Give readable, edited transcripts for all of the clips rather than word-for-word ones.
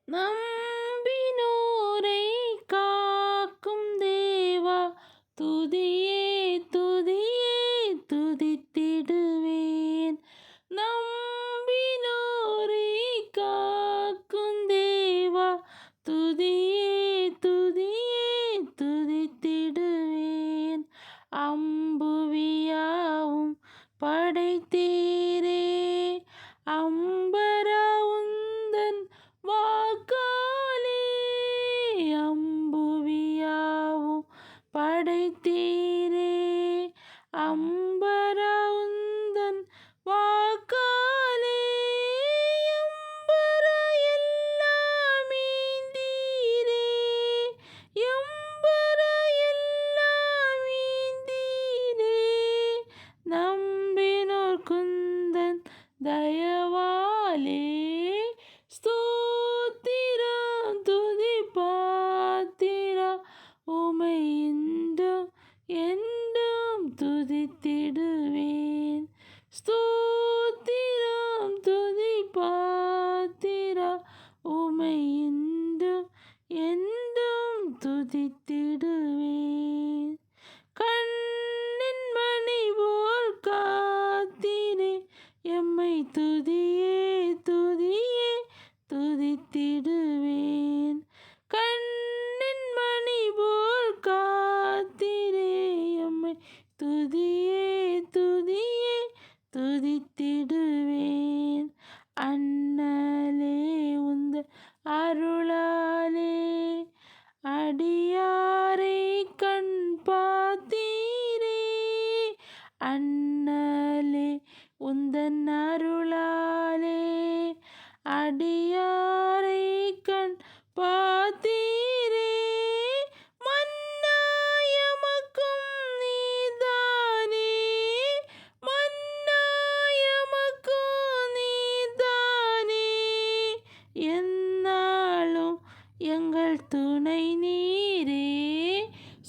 நம்பினோரை காக்கும் தேவா, துதியே துதியே துதித்திடுவேன். நம்பினோரை காக்கும் தேவா, துதியே துதியே துதித்திடுவேன். அம்புவியாவும் படைத்தீரே, அம்பரா உந்தன் வாக்காலே. அம்புவியாவும் படைத்தீரே, அம்பரா உந்தன் வாக்காலே. எம்பரா எல்லாம் ஈந்தீரே, எம்பரா எல்லாம் ஈந்தீரே. நம்பினோர் குந்தன் தயவாலே, ஸ்தோத்திரம் துதி பாத்திரா, உமை இன்றும் என்றும் துதித்திடுவேன். ஸ்தோத்திரம் துதி பாத்திரா, உமை இன்றும் என்றும் துதித்திடுவேன். கண்ணின் மணி போல் காத்தீரே, எம்மை துதியே துதியே துதித்திடுவேன். கண்ணின் மணி போல் காத்தீரே, எம்மை துதியே துதியே துதித்திடுவேன். அண்ணலே உந்தன் அருளாலே, அடியாரை கண் பார்த்தீரே. அண்ணலே உந்தன் அருளாலே, அடியாரை கண் பார்த்தீரே. மன்னா எமக்கும் நீதானே, மன்னா எமக்கும் நீதானே. எந்நாளும் எங்கள் துணை நீரே,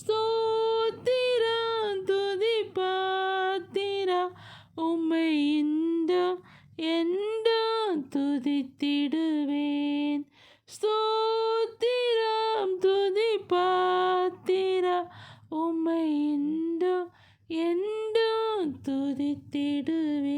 ஸ்தோத்திரம் துதி பாத்திரா, உம்மை இன்றும் என்றும் துதித்திடுவேன். ஸ்தோத்திரம் துதி பாத்திரா, உம்மை இன்றும் என்றும் துதித்திடுவேன்.